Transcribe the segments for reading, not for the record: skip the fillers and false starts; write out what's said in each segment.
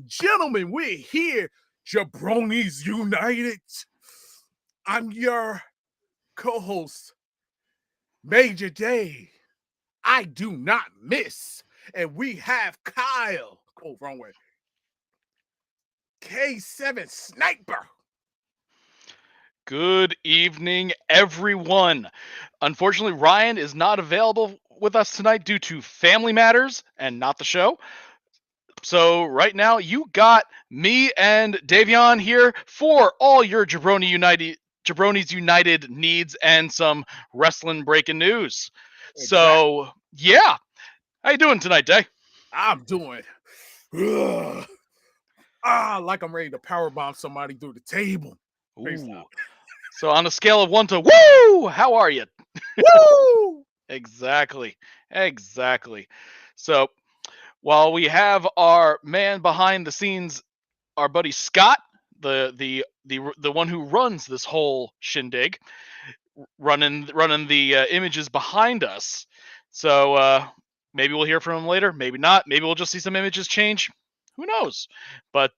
gentlemen, we're here, Jabronis United. I'm your co-host, Major Day. I do not miss. And we have Kyle. Oh, wrong way. K7 Sniper. Good evening, everyone. Unfortunately, Ryan is not available with us tonight due to family matters and not the show. So right now, you got me and Davion here for all your Jabronis United needs and some wrestling breaking news. Exactly. So yeah, how you doing tonight, Day? I'm doing like I'm ready to powerbomb somebody through the table. Face Ooh. out. So on a scale of 1 to woo, how are you? Woo! Exactly. Exactly. So while we have our man behind the scenes, our buddy Scott, the one who runs this whole shindig, running the images behind us. So maybe we'll hear from him later. Maybe not. Maybe we'll just see some images change. Who knows? But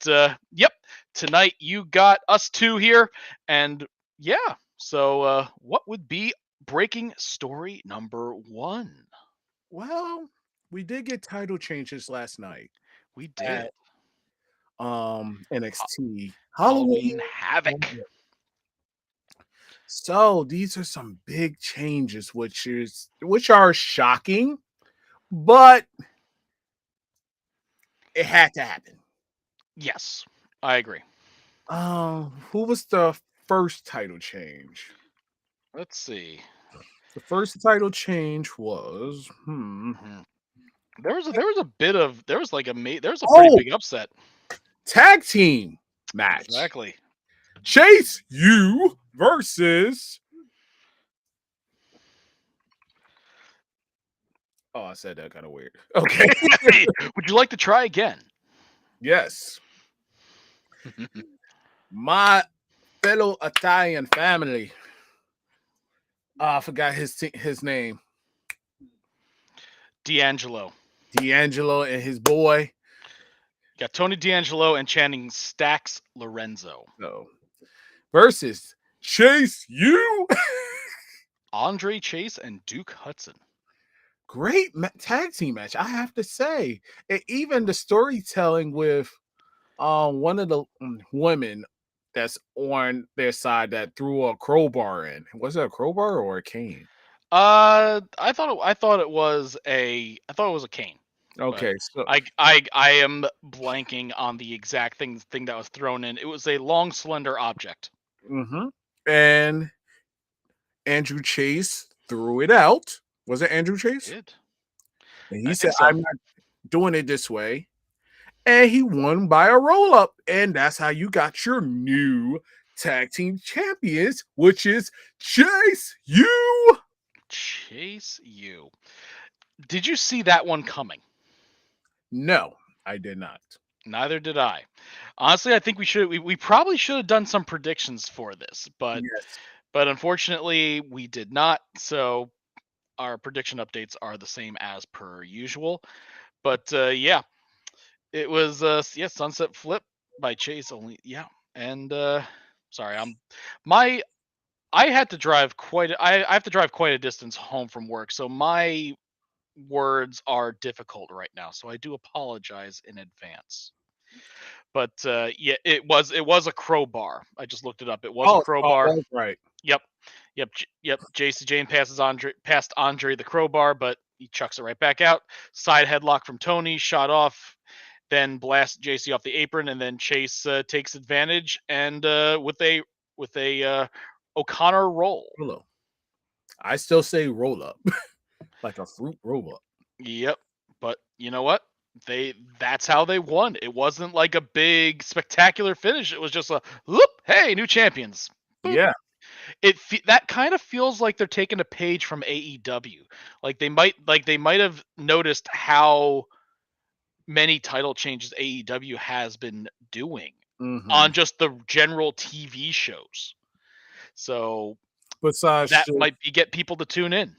yep, tonight you got us two here, and yeah. So what would be breaking story number one? Well, we did get title changes last night We at did NXT Halloween Halloween. Havoc. So these are some big changes, which are shocking, but it had to happen. Yes, I agree. Who was the first title change? Let's see. The first title change was Mhm. There was a pretty oh, big upset. tag team match. Exactly. Chase U versus. Oh, I said that kind of weird. Okay. Hey, would you like to try again? Yes. My fellow Italian family. I forgot his name. D'Angelo. D'Angelo and his boy. You got Tony D'Angelo and Channing Stacks Lorenzo. No. Versus Chase U. Andre Chase and Duke Hudson. Great tag team match, I have to say. And even the storytelling with one of the women that's on their side that threw a crowbar in. Was it a crowbar or a cane? I thought it was a cane, but Okay, so I am blanking on the exact thing that was thrown in. It was a long, slender object. and Andrew Chase threw it out. Was it Andrew Chase? Did And he I said, think so? I'm not doing it this way. And he won by a roll up. And that's how you got your new tag team champions, which is Chase U. Chase U. Did you see that one coming? No, I did not. Neither did I. Honestly, I think we probably should have done some predictions for this, but Yes. unfortunately we did not. So our prediction updates are the same as per usual. But yeah, it was Sunset Flip by Chase only. Yeah. And sorry, my I had to drive I have to drive quite a distance home from work. So my words are difficult right now. So I do apologize in advance. But yeah, it was a crowbar. I just looked it up. It was a Oh, crowbar. that's right. Yep, yep. JC Jane past Andre the crowbar, but he chucks it right back out. Side headlock from Tony, shot off, then blasts JC off the apron, and then Chase takes advantage and with a O'Connor roll. Hello. I still say roll up, like a fruit roll up. Yep, but you know what? That's how they won. It wasn't like a big spectacular finish. It was just a whoop, hey, new champions. Boop. Yeah. That kind of feels like they're taking a page from AEW. Like they might have noticed how many title changes AEW has been doing Mm-hmm. on just the general TV shows. So Besides, that might be get people to tune in.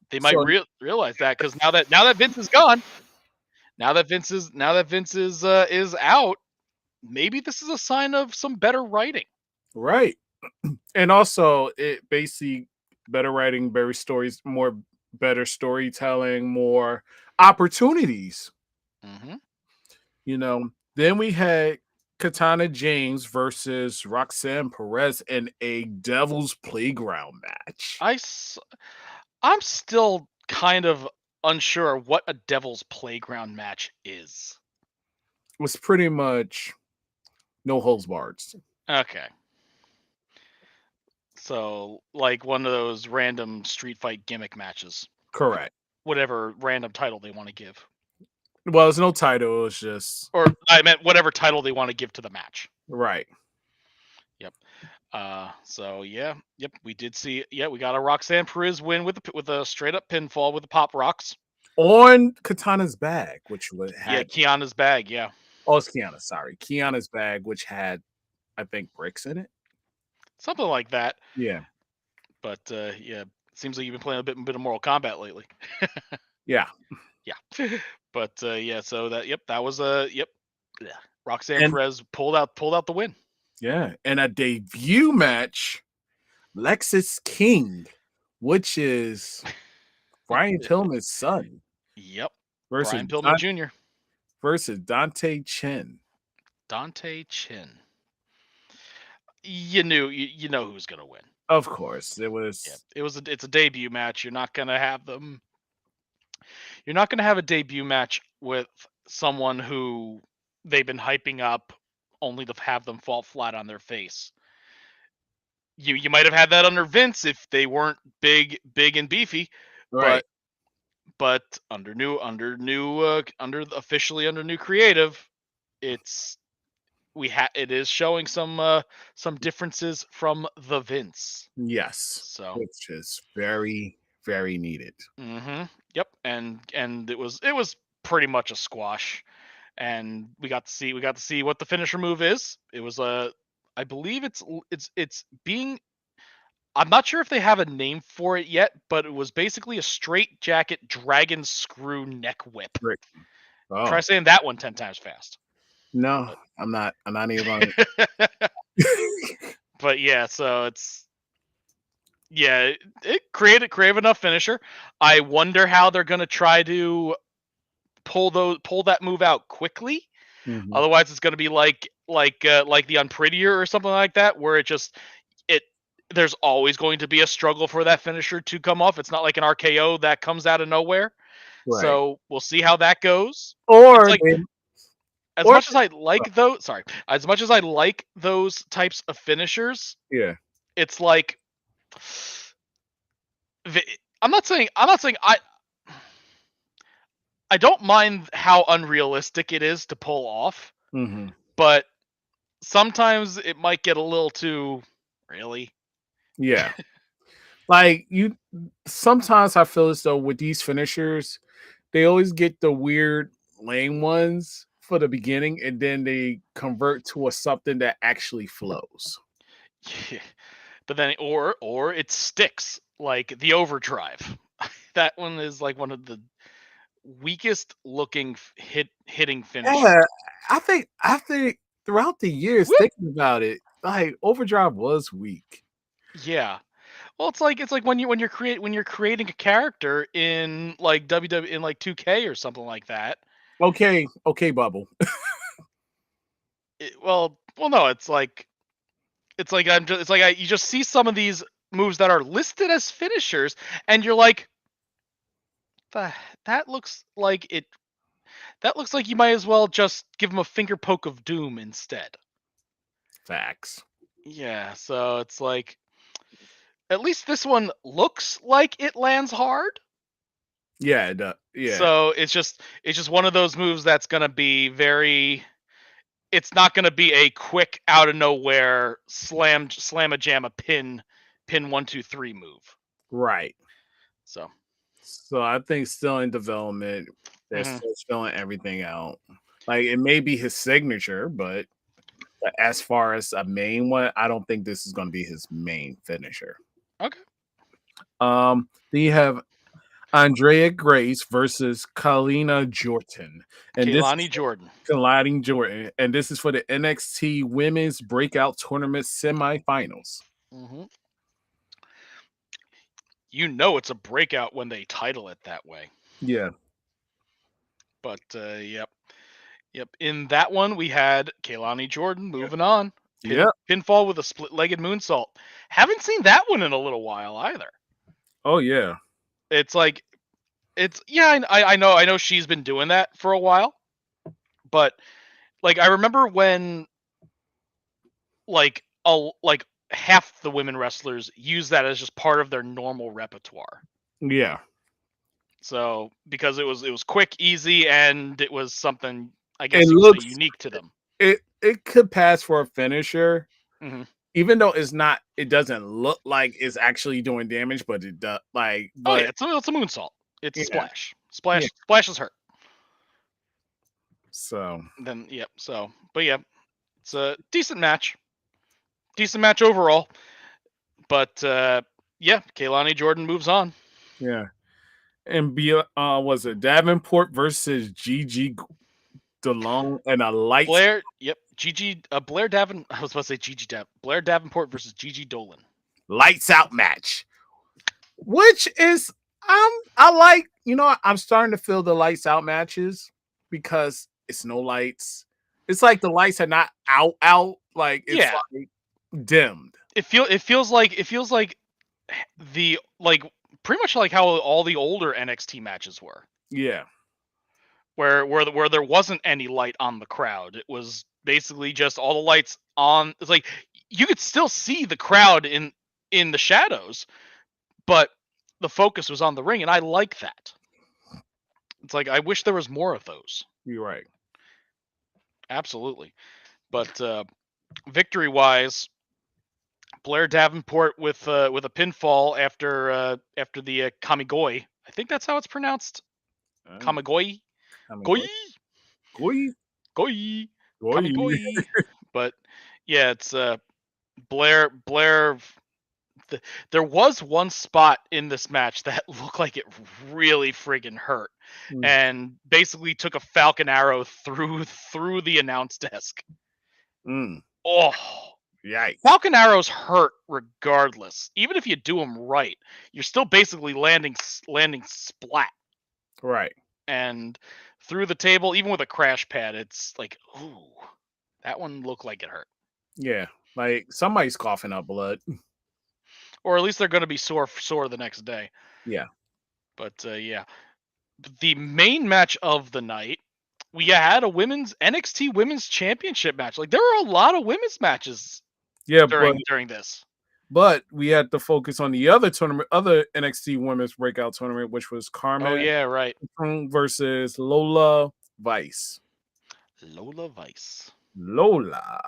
They might so realize that because now that Vince is gone, now that Vince is out, maybe this is a sign of some better writing. Right. And also it basically better writing, better stories, more better storytelling, more opportunities. Hmm. You know, then we had Katana James versus Roxanne Perez in a Devil's Playground match. I s- I'm still kind of unsure what a Devil's Playground match is. It was pretty much no holds barred. Okay. So, like one of those random street fight gimmick matches, Correct. whatever random title they want to give, Well, there's no title. It was just or I meant whatever title they want to give to the match. right Yep. So yeah, yep, we did see. Yeah, we got a Roxanne Perez win with a straight up pinfall with the pop rocks. on Katana's bag, which Yeah, had Kiana's bag. Yeah, oh, it's Kiana. Sorry, Kiana's bag, which had I think bricks in it. something like that. Yeah, But yeah, seems like you've been playing a bit of Mortal Kombat lately. yeah, Yeah. But yeah, so that was yep. Yeah. Roxanne and Perez pulled out the win. yeah, and a debut match, Lexus King, which is Brian Pillman's son, Yep. versus Brian Pillman Jr. Dante Chen. Dante Chin. You know who's gonna win. Of course, it Yeah. was It's a debut match. You're not gonna have a debut match with someone who they've been hyping up only to have them fall flat on their face. You might have had that under Vince if they weren't big and beefy, right. but officially under new creative, it's it is showing some differences from the Vince. Yes, So, which is very very needed. yep, and it was pretty much a squash, and we got to see what the finisher move is. It was a I believe it's being I'm not sure if they have a name for it yet, but it was basically a straight jacket dragon screw neck whip. Great. Try Oh saying that one 10 times fast. no, But I'm not. I'm not even going. but yeah, so it's yeah, it creative enough finisher. I wonder how they're gonna try to pull that move out quickly. Mhm. Otherwise, it's gonna be like the unprettier or something like that, where it there's always going to be a struggle for that finisher to come off. It's not like an RKO that comes out of nowhere. Right. So we'll see how that goes. It's Or like they, as or much as I like those, sorry, as much as I like those types of finishers, yeah. it's like I'm not saying I don't mind how unrealistic it is to pull off, Mhm. but sometimes it might get a little too really. Yeah. Like you sometimes I feel as though with these finishers, they always get the weird lame ones for the beginning and then they convert to a something that actually flows. But then or it sticks like the overdrive. That one is like one of the weakest looking hitting finishers. Yeah, I think throughout the years Whoop! thinking about it, like Overdrive was weak. Yeah. Well, it's like when you're creating a character in like WW in like 2K or something like that. Okay, okay, Bubble. Well, no, you just see some of these moves that are listed as finishers, and you're like, "The- that looks like it. That looks like you might as well just give him a finger poke of doom instead." Facts. Yeah, so it's like at least this one looks like it lands hard. Yeah, it does. Yeah, So it's just one of those moves that's gonna be very. It's not gonna be a quick out of nowhere slam a jam a pin 1 2 3 move. right. So. So I think still in development. They're Mhm. still filling everything out. Like it may be his signature, but as far as a main one, I don't think this is going to be his main finisher. Okay. Then you have Andrea Grace versus Kalina Jordan, and this is Kaylani Jordan. Kalani Jordan, and this is for the NXT Women's Breakout Tournament semifinals. Hmm. You know it's a breakout when they title it that way. Yeah, But yep, yep. In that one, we had Kaylani Jordan moving on. yeah, Pinfall with a split-legged moonsault. Haven't seen that one in a little while either. oh yeah, It's like yeah. I know she's been doing that for a while, but like I remember when like half the women wrestlers use that as just part of their normal repertoire. yeah. So because it was quick, easy, and it was something I It guess you could say looks unique to them. it could pass for a finisher, Hmm. even though it's not. It doesn't look like it's actually doing damage, but it does. Oh yeah, But it's a moonsault. It's yeah, splash. yeah. Splash is hurt. So Then yep. So but yeah, it's a decent match. Decent match overall. But yeah, Kaylani Jordan moves on. yeah, and be was it Davenport versus Gigi DeLong and a lights Blair, yep, Gigi, Blair Davin. I was about to say Blair Davenport versus Gigi Dolan. lights out match, which is I like. I'm starting to feel the lights out matches because it's no lights. It's like the lights are not out. Like it's Yeah, like dimmed. it feels like the like pretty much like how all the older NXT matches were, Yeah, where there wasn't any light on the crowd. It was basically just all the lights on. It's like you could still see the crowd in the shadows, but the focus was on the ring, and I like that. It's like I wish there was more of those. you're right. Absolutely. But victory wise, Blair Davenport with a pinfall after the Kamigoi. I think that's how it's pronounced. Uh, Kamigoi, I mean, Goi, Goi, Goi, Goi. Kamigoi. But yeah, it's Blair. There was one spot in this match that looked like it really friggin' hurt, Mm, and basically took a falcon arrow through the announce desk. mm, Oh, yikes! falcon arrows hurt regardless. Even if you do them right, you're still basically landing splat Right. and through the table. Even with a crash pad, it's like, ooh, that one looked like it hurt. Yeah, like somebody's coughing up blood. Or at least they're going to be sore the next day. Yeah, But yeah, the main match of the night, we had a women's NXT Women's Championship match. Like there are a lot of women's matches yeah, during this. but we had to focus on the other tournament, other NXT Women's Breakout Tournament, which was Oh Carmen yeah, right. versus Lola Vice. Lola Vice. Lola,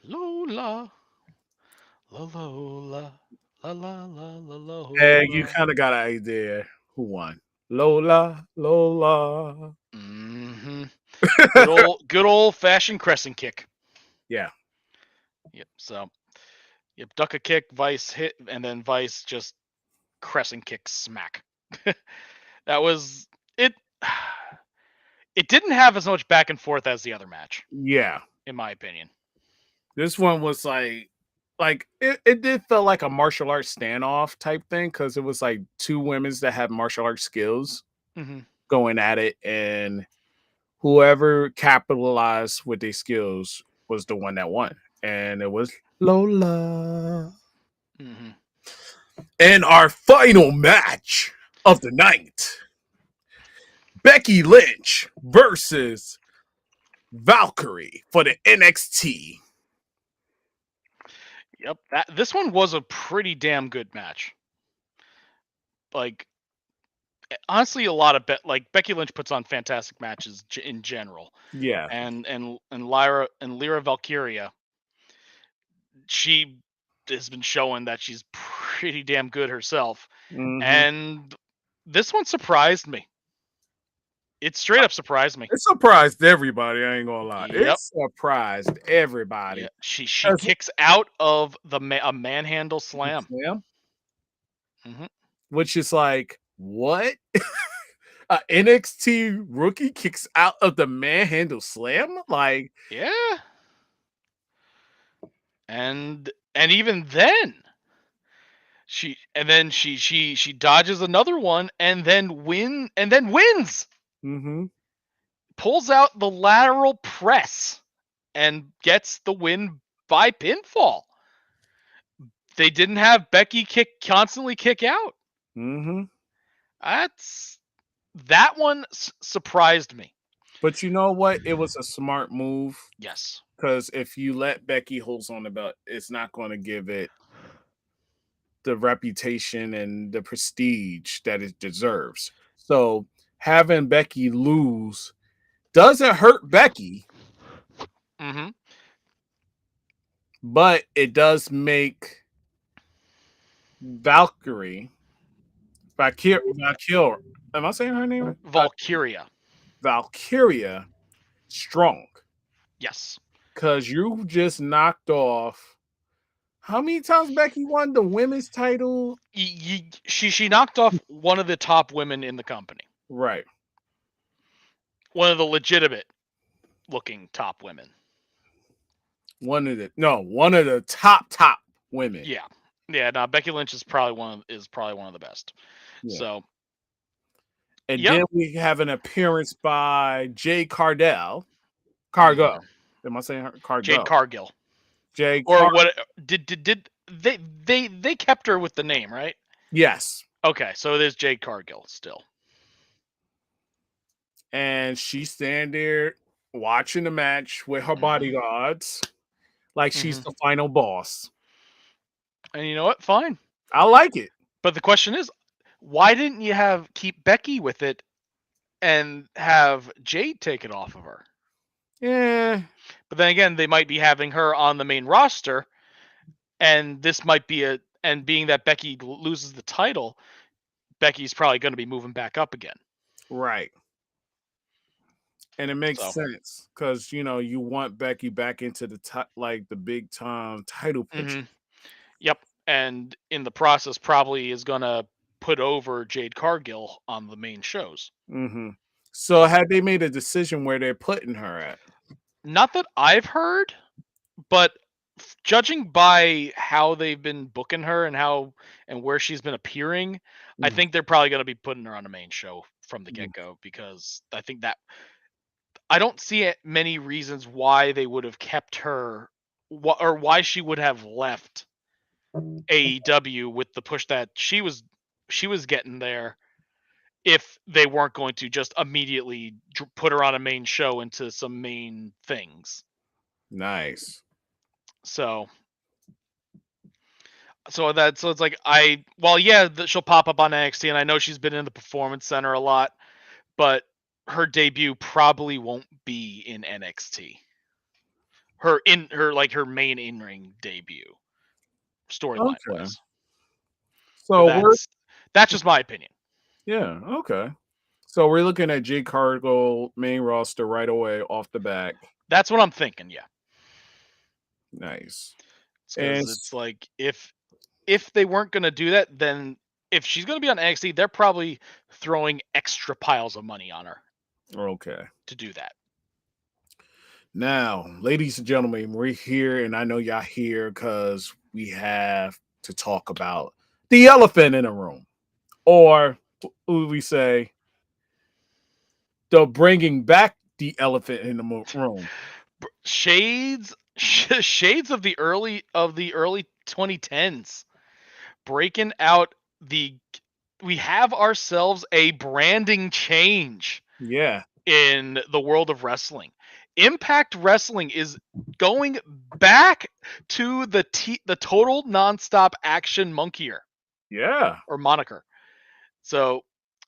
Lola. La Lola. La la la la and you Lola. kind of got an idea who won. Lola, Lola. Mm-hmm. Good old fashioned crescent kick. Yeah, Yep. So yep, duck a kick, Vice hit, and then Vice just crescent kick smack. That was it. It didn't have as much back and forth as the other match, yeah. in my opinion. This one was like it did feel like a martial arts standoff type thing because it was like two women's that have martial arts skills Mm-hmm. going at it, and whoever capitalized with their skills was the one that won, and it was Lola. Mm-hmm. And our final match of the night: Becky Lynch versus Valkyrie for the NXT. Yep. This one was a pretty damn good match. Like honestly, a lot of like Becky Lynch puts on fantastic matches in general, Yeah. and Lyra Valkyria, she has been showing that she's pretty damn good herself. Hmm. And this one surprised me. It straight up surprised me. It surprised everybody. I ain't gonna lie. It Yep. surprised Yeah. everybody. She kicks out of a manhandle slam. Yeah, Hmm. which is like what? A NXT rookie kicks out of the manhandle slam? Like, Yeah. And even then, she dodges another one and then wins. mm-hmm, Pulls out the lateral press and gets the win by pinfall. They didn't have Becky constantly kick out. mm-hmm. That's that one surprised me. But you know what? It was a smart move Yes. because if you let Becky hold on the belt, it's not going to give it the reputation and the prestige that it deserves. So having Becky lose doesn't hurt Becky, Mm-hmm. but it does make Valkyrie, Valkyrie, am I saying her name right? Valkyria. Valkyria strong Yes. because you just knocked off. How many times Becky won the women's title? She knocked off one of the top women in the company. Right. One of the legitimate looking top women. One of the top women. Yeah. Yeah, no, Becky Lynch is probably one of the best. Yeah. So, And yep. then we have an appearance by Jay Cardell. Mm, Cargo. Am I saying her? Jade Cargo. Cargill. Jay Or Car. what did they kept her with the name, right? Yes. Okay, so it is Jade Cargill still. And she's standing there watching the match with her Mm-hmm. bodyguards like she's Mm-hmm. the final boss. And you know what? Fine. I like it. But the question is, why didn't you keep Becky with it and have Jade take it off of her? Yeah. But then again, they might be having her on the main roster, and this might be and being that Becky loses the title, Becky's probably going to be moving back up again. Right. And it makes So, sense because you want Becky back into like the big time title picture. hmm yep. And in the process, probably is going to put over Jade Cargill on the main shows. Hmm. So So, had they made a decision where they're putting her at? not that I've heard, but judging by how they've been booking her and where she's been appearing, I Mm, think they're probably going to be putting her on a main show from the mm. get go because I think that I don't see many reasons why they would have kept her or why she would have left AEW with the push that she was getting there if they weren't going to just immediately put her on a main show into some main things. Nice. So so it's like yeah, she'll pop up on NXT and I know she's been in the Performance Center a lot, but her debut probably won't be in NXT. Her main in-ring debut storyline Okay. wise. But So we're that's just my opinion. yeah, okay. So we're looking at Jade Cargill main roster right away off the back. That's what I'm thinking, yeah. Nice. It's And cuz it's like if they weren't going to do that, then if she's going to be on NXT, they're probably throwing extra piles of money on her okay. to do that. Now, ladies and gentlemen, we're here, and I know y'all here because we have to talk about the elephant in the room, or who we say, the bringing back the elephant in the room. Shades of the early 2010s, breaking out the we have ourselves a branding change Yeah, in the world of wrestling. Impact Wrestling is going back to the total nonstop action monkeyer yeah, or moniker. So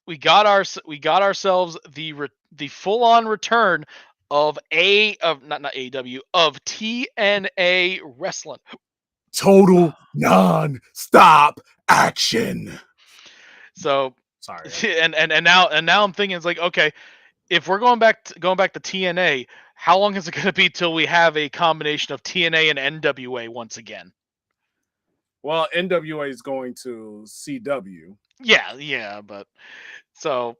we got ourselves the full on return of not AW of TNA Wrestling. total non-stop action. So Sorry. and now I'm thinking it's like, okay, if we're going back to TNA, how long is it going to be till we have a combination of TNA and NWA once again? Well, NWA is going to CW. Yeah, but so,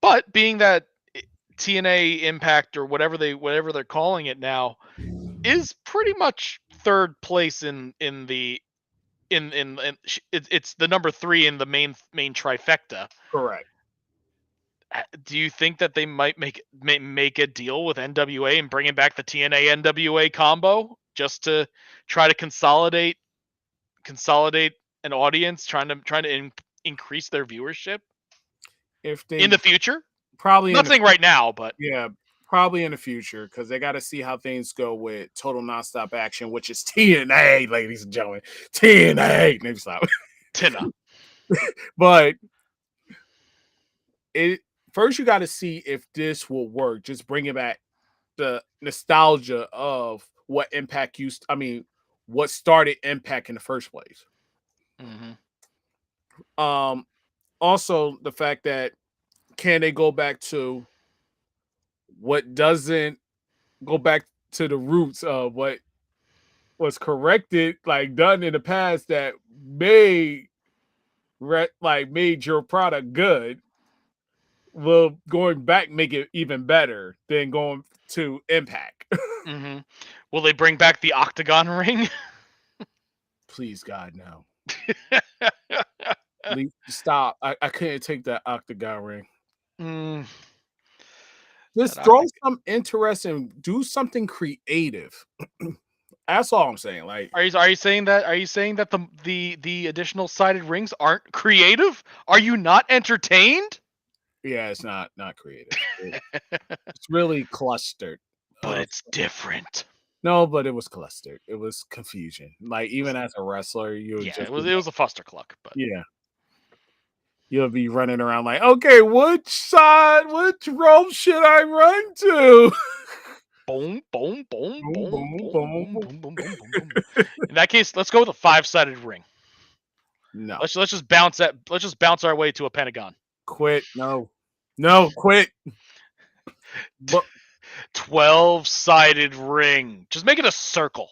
but being that TNA Impact or whatever they're calling it now is pretty much third place it's the number three in the main trifecta. Correct. Do you think that they might make a deal with NWA and bringing back the TNA NWA combo just to try to consolidate an audience, trying to increase their viewership If in they the future? probably in Not the saying right now, but Yeah, probably in the future because they got to see how things go with Total Nonstop Action, which is TNA, ladies and gentlemen. TNA. Maybe stop. Tina. But it first you got to see if this will work. Just bring it back the nostalgia of what Impact used. I mean, what started Impact in the first place. Hmm. Um, Also the fact that can they go back to what doesn't go back to the roots of what was corrected, like done in the past that made made your product good, will going back make it even better than going to Impact. Hmm. Will they bring back the Octagon ring? Please, God, no. Stop. I couldn't take that octagon ring. Mm, that Just throw Octagon. some interesting, do something creative. That's all I'm saying. Like, Are you saying that the additional sided rings aren't creative? Are you not entertained? yeah, it's not creative. It's really clustered. But Uh, it's different. no, but it was clustered. It was confusion. Like even as a wrestler, you would Yeah, just it be was it like, was a fustercluck, but yeah, you'll be running around like, okay, which rope should I run to? boom, boom, boom, Boom, boom, boom, boom, boom, boom, boom. boom, boom, boom, boom, boom. In that case, let's go with a five-sided ring. No, Let's just bounce our way to a pentagon. quit. No, no, quit. But 12-sided ring. Just make it a circle.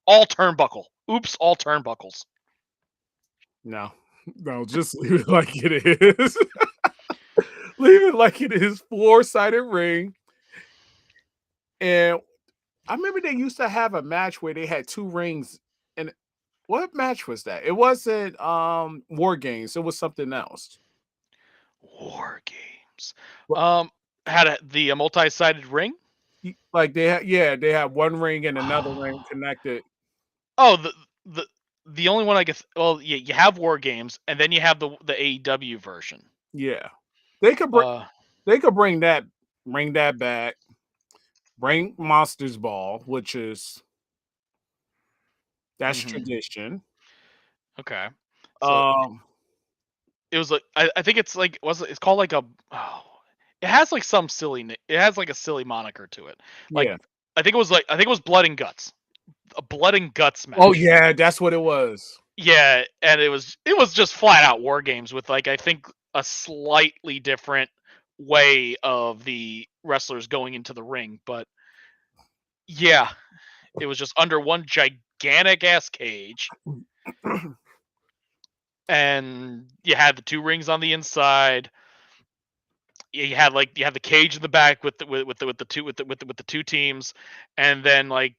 All turnbuckle. Oops, all turnbuckles. no, no, just leave it like it is. Leave it like it is. Four-sided ring. And I remember they used to have a match where they had two rings. And what match was that? It wasn't War Games. It was something else. War games. But Had the multi-sided ring. like they had, yeah, they had one ring and another ring connected. Oh, the the only one I guess. Well, yeah, you have war games, and then you have the AEW version. Yeah, they could bring Uh, bring that back. Bring Monsters Ball, which is that's hmm tradition. Okay. So Um, it was like I think it's like it's called like a oh, it has like some it has like a silly moniker to it. Like yeah. I think it was blood and guts. A blood and guts Oh match. yeah, that's what it was. Yeah, and it was just flat out war games with like I think a slightly different way of the wrestlers going into the ring, but yeah, it was just under one gigantic ass cage, and you had the two rings on the inside. You had the cage in the back with the two teams, and then like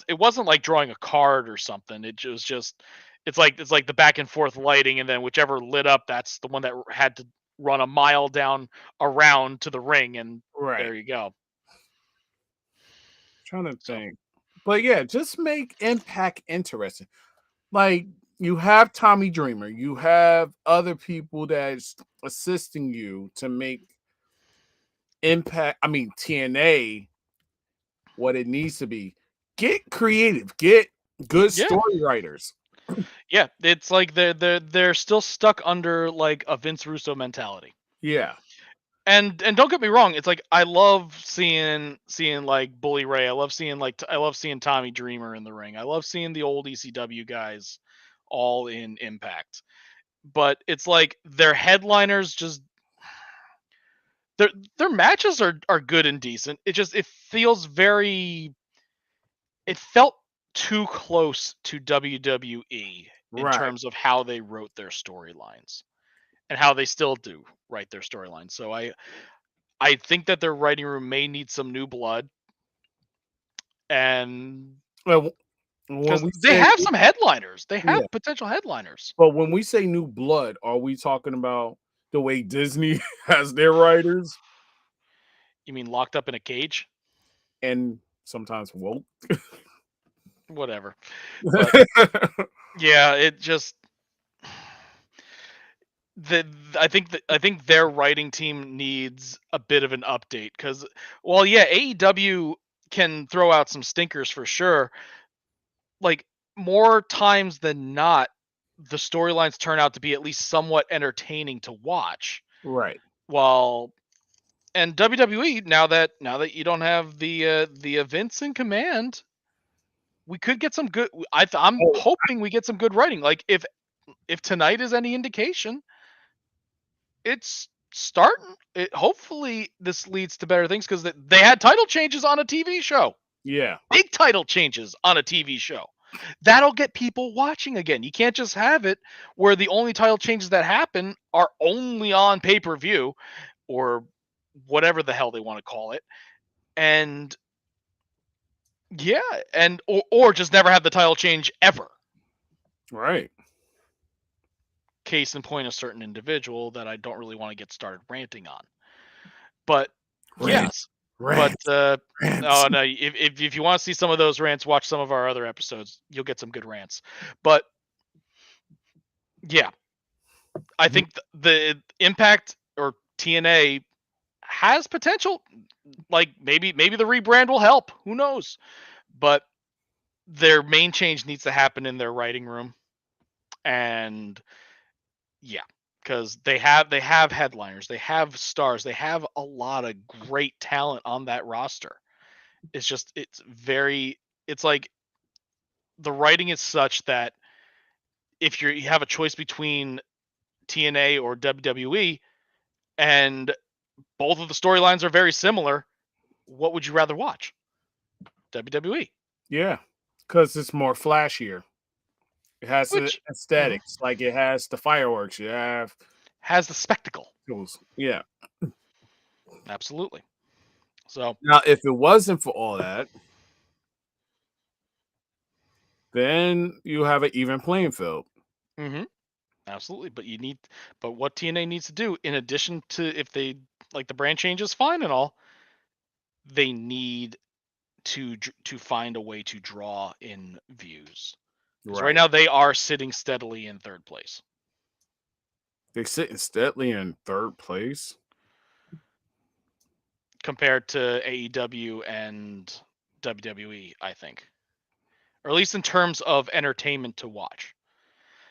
it wasn't like drawing a card or something. It's like the back and forth lighting, and then whichever lit up, that's the one that had to run a mile down around to the ring, and Right. there you go. Trying to So think. But yeah, just make Impact interesting. Like you have Tommy Dreamer, you have other people that's assisting you to make Impact, I mean TNA what it needs to be. Get creative, get good yeah, story writers. yeah, it's like they're still stuck under like a Vince Russo mentality. Yeah. And don't get me wrong, it's like I love seeing like Bully Ray. I love seeing Tommy Dreamer in the ring. I love seeing the old ECW guys all in Impact. But it's like their headliners just their their matches are good and decent. It felt too close to WWE in Right. terms of how they wrote their storylines and how they still do write their storylines. So I think that their writing room may need some new blood, and Well, when because we they say have some headliners, they yeah, have potential headliners. but when we say new blood, are we talking about the way Disney has their writers You mean locked up in a cage? and sometimes woke? Whatever. But yeah, it just the I think their writing team needs a bit of an update because, well, yeah, AEW can throw out some stinkers for sure. Like, more times than not, the storylines turn out to be at least somewhat entertaining to watch. Right. While and WWE, now that you don't have the events in command, we could get some good. I'm Oh, hoping we get some good writing. Like, if tonight is any indication, it's starting. Hopefully this leads to better things because they had title changes on a TV show. yeah. Big title changes on a TV show. That'll get people watching again. You can't just have it where the only title changes that happen are only on pay-per-view or whatever the hell they want to call it. And yeah, and or just never have the title change ever. Right. Case in point, a certain individual that I don't really want to get started ranting on. But Rant, yes, but rant, rant. oh no, if you want to see some of those rants, watch some of our other episodes. You'll get some good rants. But yeah, I think the Impact or TNA has potential. Like, maybe the rebrand will help. Who knows? But their main change needs to happen in their writing room, and yeah, because they have headliners, they have stars, they have a lot of great talent on that roster. It's just it's like the writing is such that if you have a choice between TNA or WWE, and both of the storylines are very similar, what would you rather watch? WWE. Yeah. Because it's more flashier. It has the Which mhm, aesthetics, like it has the fireworks. You have has the spectacle. those. Yeah. Absolutely. So, Now, if it wasn't for all that, then you have an even playing field. mhm, absolutely. But what TNA needs to do, in addition to, if they like the brand changes, fine and all, they need to find a way to draw in views. Because right Right. now they are sitting steadily in third place They're sitting steadily in third place. compared to AEW and WWE, I think. Or at least in terms of entertainment to watch.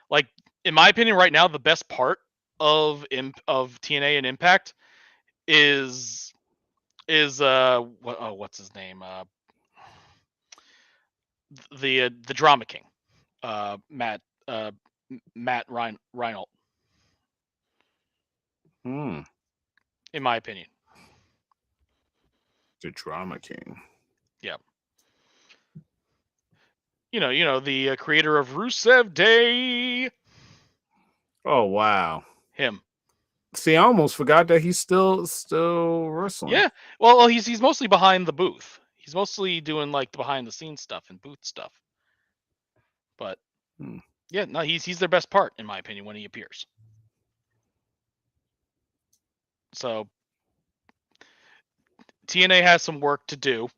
Like, in my opinion, right now the best part of TNA and Impact is what's his name? The Drama King. Matt Reinhold, Hmm. in my opinion. The Drama King. Yeah. You know the creator of Rusev Day, Oh wow. him. See, I almost forgot that he's still wrestling. Yeah. Well, he's mostly behind the booth. He's mostly doing like the behind the scenes stuff and booth stuff. But Hmm. yeah, no, he's their best part in my opinion when he appears. So TNA has some work to do,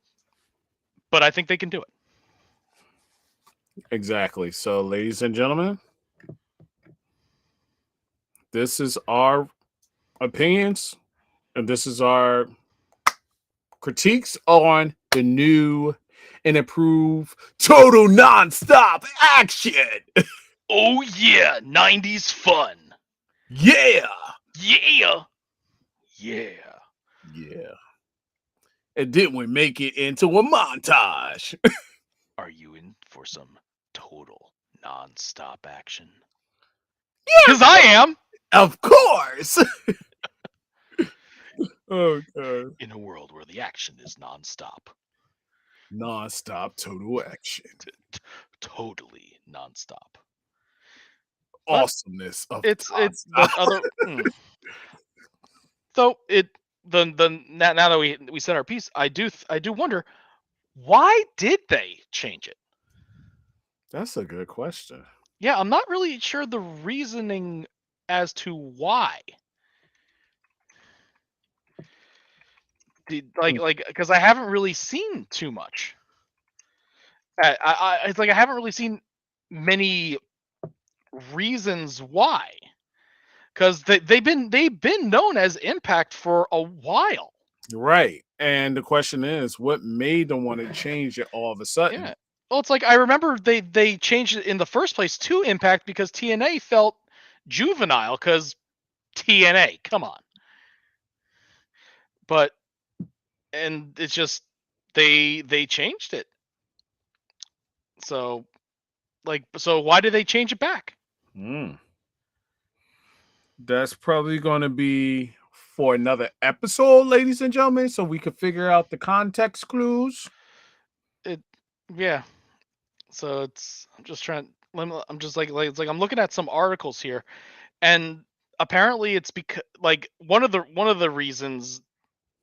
but I think they can do it. Exactly. So, ladies and gentlemen, this is our opinions, and this is our critiques on the new and improved total nonstop action. Oh yeah, 90s fun. Yeah. Yeah. Yeah. Yeah. And then we make it into a montage. Are you in for some total non-stop action? Yeah, Cuz I am. of course. Oh, God. In a world where the action is non-stop. Nonstop total action. totally nonstop. But Awesomeness of it's nonstop. but other so it the now that we said our piece, I do wonder, why did they change it? That's a good question. Yeah, I'm not really sure the reasoning as to why. Mm. Because I haven't really seen too much. It's like I haven't really seen many reasons why. Because they've been known as Impact for a while. Right. And the question is, what made them want to change it all of a sudden? Yeah. Well, it's like I remember they changed it in the first place to Impact because TNA felt juvenile. Because TNA, come on. But and it's just they changed it. So so why did they change it back? Mm. That's probably going to be for another episode, ladies and gentlemen, so we can figure out the context clues. It yeah. So I'm just trying. I'm just it's like I'm looking at some articles here, and apparently it's because like one of the reasons,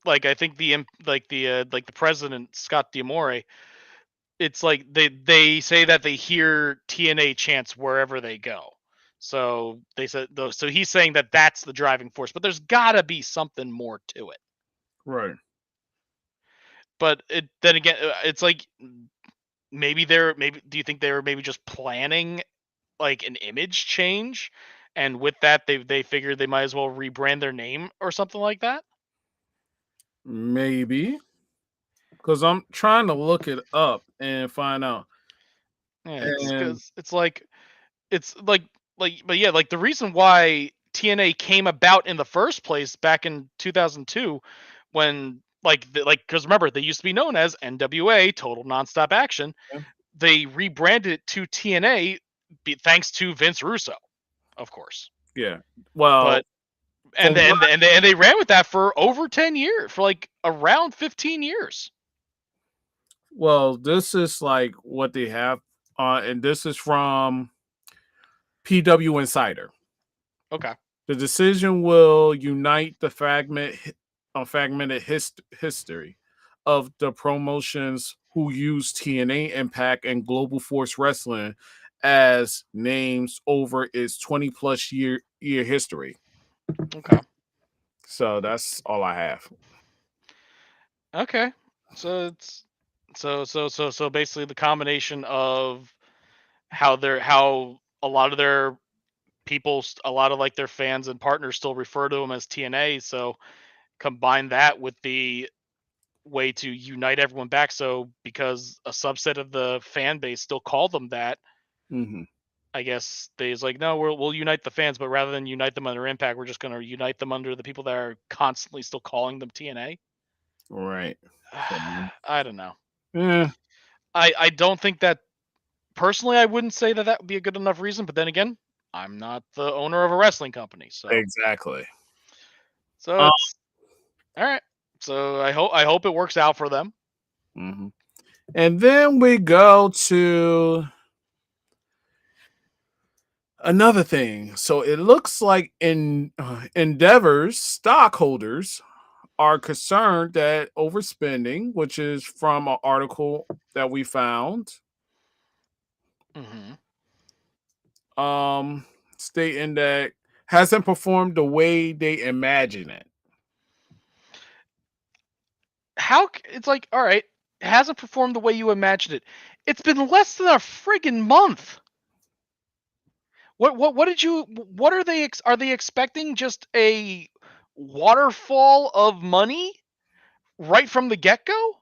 like I think like the president Scott D'Amore, it's like they say that they hear TNA chants wherever they go. So they said though. So he's saying that that's the driving force, but there's got to be something more to it. Right. But then again, it's like maybe do you think they were maybe just planning like an image change, and with that they figured they might as well rebrand their name or something like that? Maybe. Because I'm trying to look it up and find out. Yeah, And it's like but yeah, like the reason why TNA came about in the first place back in 2002, when because remember they used to be known as NWA Total Nonstop Action. They rebranded it to TNA thanks to Vince Russo, of course. yeah. Well, But from what and they ran with that for over 10 years, for like around 15 years. well, this is like what they have and this is from PW Insider. Okay. The decision will unite the fragmented history of the promotions who use TNA Impact and Global Force Wrestling as names over its 20 plus year history. Okay. So that's all I have. Okay. So it's so basically the combination of how a lot of their a lot of like their fans and partners still refer to them as TNA. So combine that with the way to unite everyone back. So because a subset of the fan base still call them that, Hmm. I guess they's like, no, we'll unite the fans, but rather than unite them under Impact, we're just going to unite them under the people that are constantly still calling them TNA. Right. So, I don't know. yeah, I don't think that personally. I wouldn't say that that would be a good enough reason. But then again, I'm not the owner of a wrestling company, exactly. so it's all right. So I hope it works out for them. Mhm. And then we go to another thing. So it looks like in Endeavor's stockholders are concerned that overspending, which is from an article that we found, Hmm. um, stating that hasn't performed the way they imagine it. It's like, all right, it hasn't performed the way you imagined it. It's been less than a friggin' month. What did you what are they expecting just a waterfall of money right from the get-go?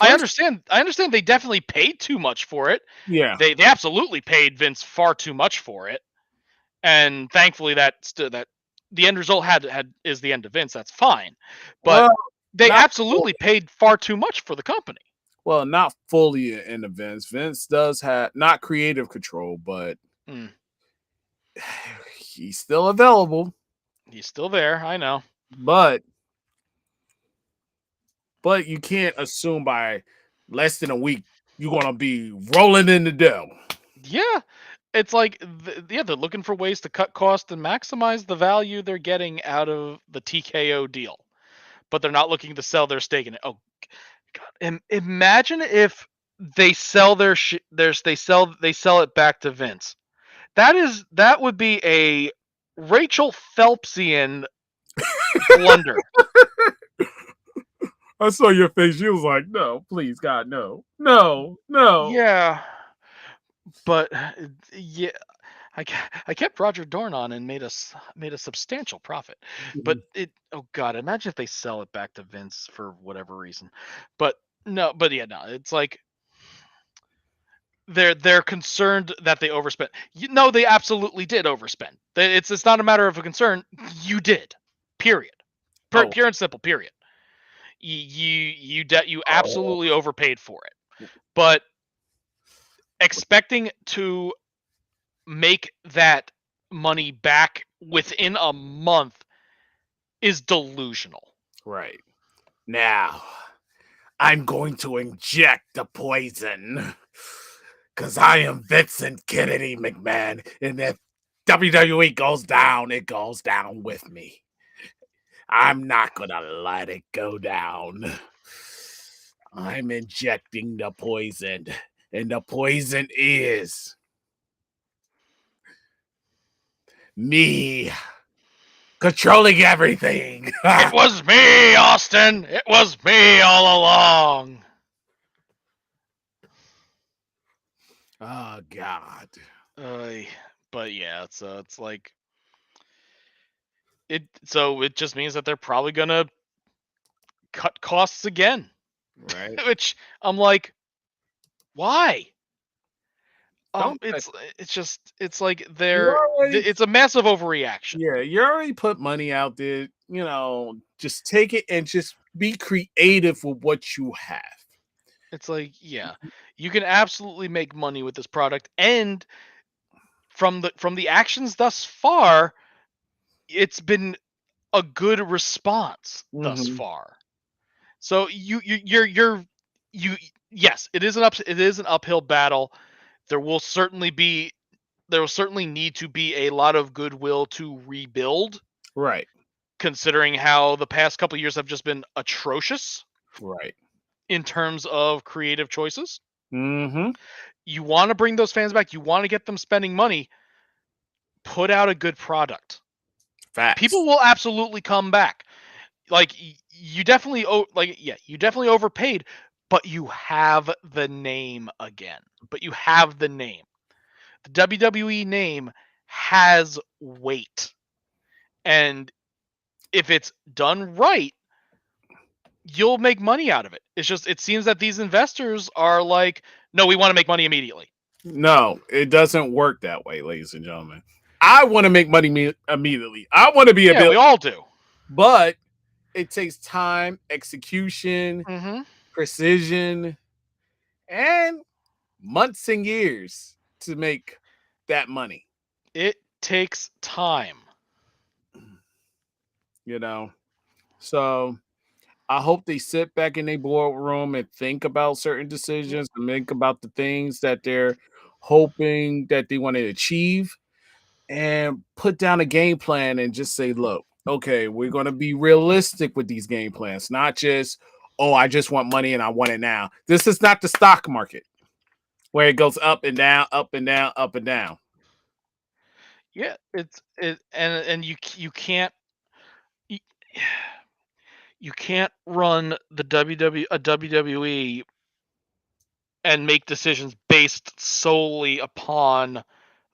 First, I understand they definitely paid too much for it. yeah. They absolutely paid Vince far too much for it. And thankfully that the end result had is the end of Vince. That's fine. But Well, they not absolutely paid far too much for the company. not fully in events. Vince does have not creative control, but Mm, he's still available. he's still there, I know. But you can't assume by less than a week. you're gonna be rolling in the dough. Yeah, it's like yeah, they're looking for ways to cut costs and maximize the value they're getting out of the TKO deal, but they're not looking to sell their stake in it. Oh God! Imagine if they sell they sell it back to Vince. That would be a Rachel Phelpsian blunder. I saw your face. You was like, no, please, God, no, no, no. Yeah, but yeah, I kept Roger Dorn on and made a substantial profit. But Mhm. it oh God, imagine if they sell it back to Vince for whatever reason. But no, but yeah, no, it's like they're concerned that they overspent. You know, they absolutely did overspend. It's not a matter of a concern. You did. Period. Oh, Pure and simple. Period. You oh, absolutely overpaid for it. But expecting to make that money back within a month is delusional. right. Now, I'm going to inject the poison because I am Vincent Kennedy McMahon. And if WWE goes down, it goes down with me. I'm not going to let it go down. I'm injecting the poison, and the poison is me controlling everything. It was me, Austin. It was me all along. Oh, God. Uh, but yeah, it's like it. So it just means that they're probably gonna cut costs again. Right? Which I'm like, why? Don't It's just it's like you already it's a massive overreaction. Yeah, you already put money out there, just take it and just be creative with what you have. It's like, yeah, you can absolutely make money with this product, and from the actions thus far, it's been a good response thus Mhm. far. So you yes, it is an uphill battle. There will certainly be there will certainly need to be a lot of goodwill to rebuild, Right, considering how the past couple years have just been atrocious right. in terms of creative choices. Mhm. You want to bring those fans back, you want to get them spending money, put out a good product. Facts. People will absolutely come back. Like you definitely you definitely overpaid, but you have the name again. But you have the name. The WWE name has weight. And if it's done right, you'll make money out of it. It's just it seems that these investors are like, no, we want to make money immediately. No, it doesn't work that way, ladies and gentlemen. I want to make money immediately. I want to be a Yeah, bill, we all do. but it takes time, execution, Hmm. precision, and months and years to make that money. It takes time. You know, so I hope they sit back in their boardroom and think about certain decisions and think about the things that they're hoping that they want to achieve and put down a game plan and just say, look, okay, we're going to be realistic with these game plans, not just, oh, I just want money and I want it now. This is not the stock market where it goes up and down, up and down, up and down. Yeah, and you can't you, you can't run the WWE and make decisions based solely upon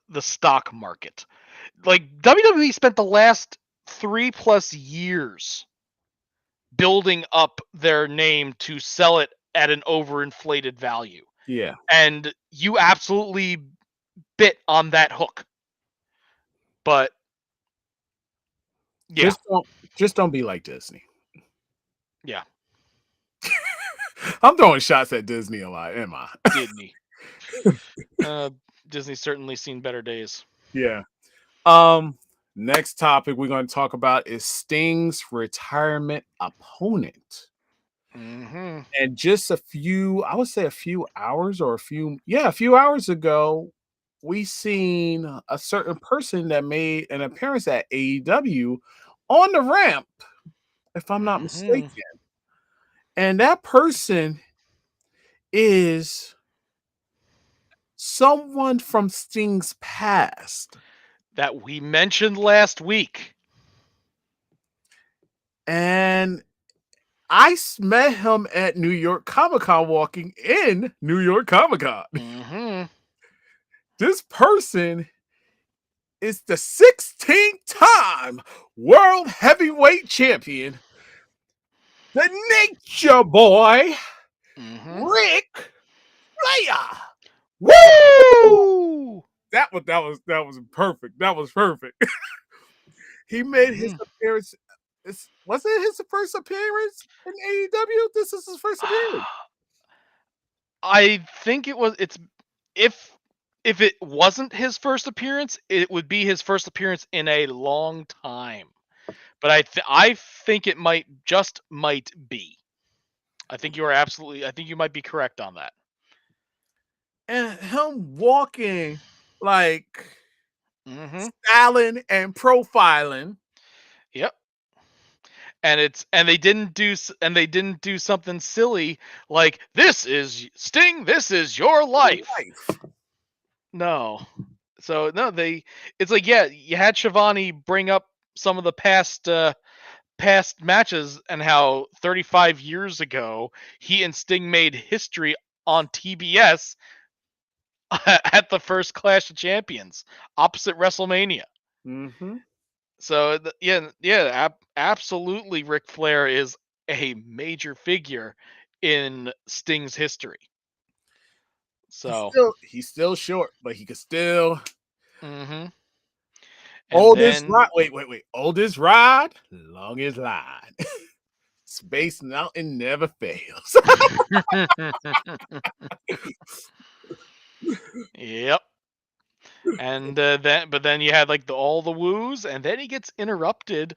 the stock market. Like WWE spent the last 3+ years building up their name to sell it at an overinflated value. Yeah. And you absolutely bit on that hook. But yeah, Just don't just don't be like Disney. yeah, I'm throwing shots at Disney a lot, am I? Disney. Uh, Disney's certainly seen better days. Yeah. Um, Next topic we're going to talk about is Sting's retirement opponent. Mhm. And just a few, I would say a few hours or a few hours ago, we seen a certain person that made an appearance at AEW on the ramp, if I'm not Mhm. mistaken. And that person is someone from Sting's past. That we mentioned last week. And met him at New York Comic Con walking in New York Comic Con. Mhm. This person is the 16th time world heavyweight champion, the Nature Boy, Mhm. Rick Flair. Woo! Woo! That was perfect. That was perfect. He made his Mhm. appearance. Was it his first appearance in AEW? This is his first appearance. I think if if it wasn't his first appearance, it would be his first appearance in a long time. But I think it might be. I think you might be correct on that. And him walking like Mhm. styling and profiling. Yep. And they didn't do something silly like this is Sting, this is your life. Life. No. So no, they it's like yeah, you had Shivani bring up some of the past matches and how 35 years ago he and Sting made history on TBS at the first Clash of Champions opposite WrestleMania. Mm-hmm. So absolutely Ric Flair is a major figure in Sting's history. So, He's still short, but he could still mhm. And oldest then ride. Wait. Oldest ride, longest line. Space Mountain never fails. yep. And then you had like all the woos, and then he gets interrupted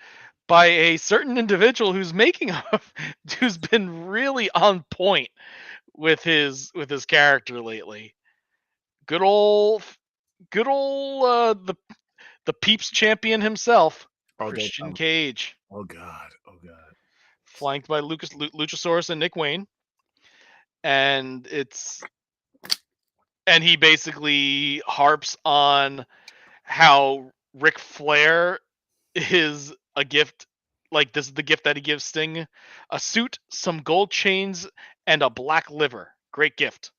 by a certain individual who's making who's been really on point with his character lately. Good old good old the Peeps champion himself, Oh, don't Christian come. Cage, Oh God. Oh God. flanked by Luchasaurus and Nick Wayne, and it's and he basically harps on how Ric Flair is a gift. Like this is the gift that he gives Sting: a suit, some gold chains, and a black liver. Great gift.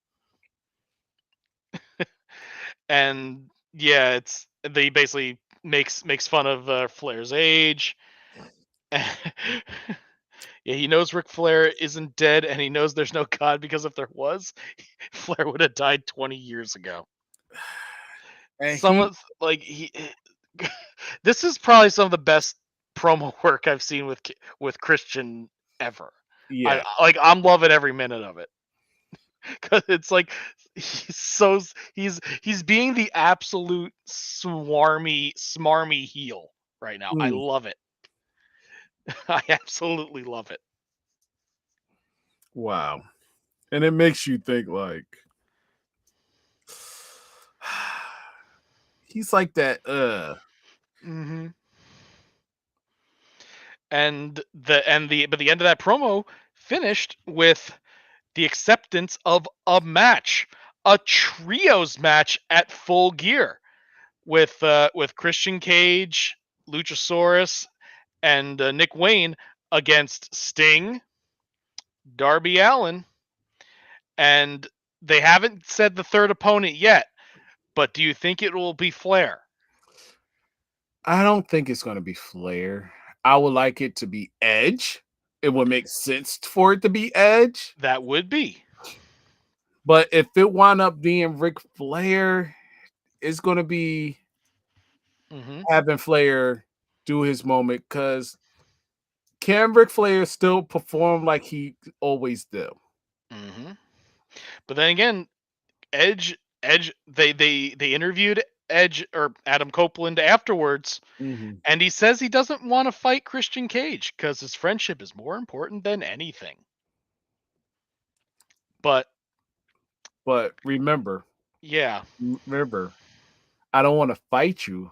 And yeah, it's they basically makes fun of Flair's age. yeah, he knows Ric Flair isn't dead, and he knows there's no God because if there was, Flair would have died 20 years ago. And Some he, of like he this is probably some of the best promo work I've seen with Christian ever. yeah. I'm loving every minute of it because it's like he's being the absolute smarmy heel right now. I Mm, love it. I absolutely love it. wow. And it makes you think like he's like that. Hmm. But the end of that promo finished with the acceptance of a match, a trios match at Full Gear with Christian Cage, Luchasaurus, and Nick Wayne against Sting, Darby Allin, and they haven't said the third opponent yet. But do you think it will be Flair? I don't think it's going to be Flair. I would like it to be Edge. It would make sense for it to be Edge. That would be. But if it wound up being Ric Flair, it's going to be Hmm. having Flair do his moment because can Ric Flair still perform like he always do? Hmm. But then again, Edge, they interviewed Edge or Adam Copeland afterwards, Mm-hmm. and he says he doesn't want to fight Christian Cage because his friendship is more important than anything. But But remember, yeah. remember, I don't want to fight you.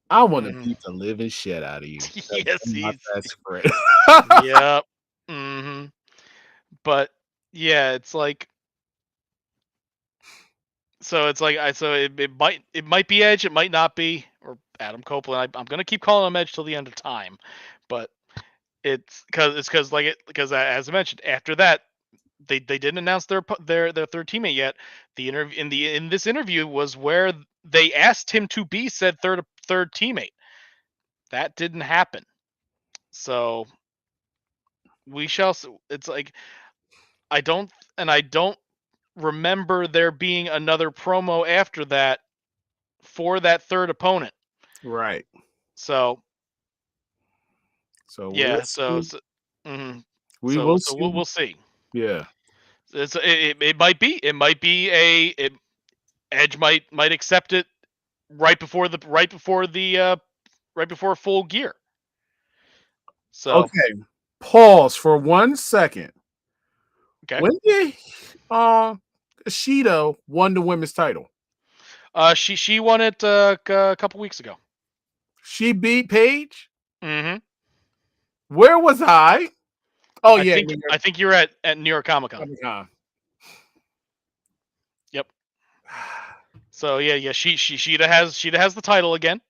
I want to Mhm. beat the living shit out of you. 'Cause Yes, you're my he's best friend. yep. Mhm. But yeah, it's like so it's like it might be Edge, it might not be, or Adam Copeland. I'm gonna keep calling him Edge till the end of time, but because as I mentioned, after that they didn't announce their third teammate yet. The interview in this interview was where they asked him to be said third teammate. That didn't happen. So we shall. It's like I don't I don't remember there being another promo after that for that third opponent. Right. So So we'll yeah, see. mhm. We will So see. we'll see. Yeah. It might be Edge might accept it right before full gear. So Okay. Pause for 1 second. okay, When did Ishida won the women's title? she won it a couple weeks ago. She beat Paige? Hmm. Where was I? Oh yeah, New York I think you're at New York Comic Con. Comic Con. Yep. So yeah, Sheeta has the title again,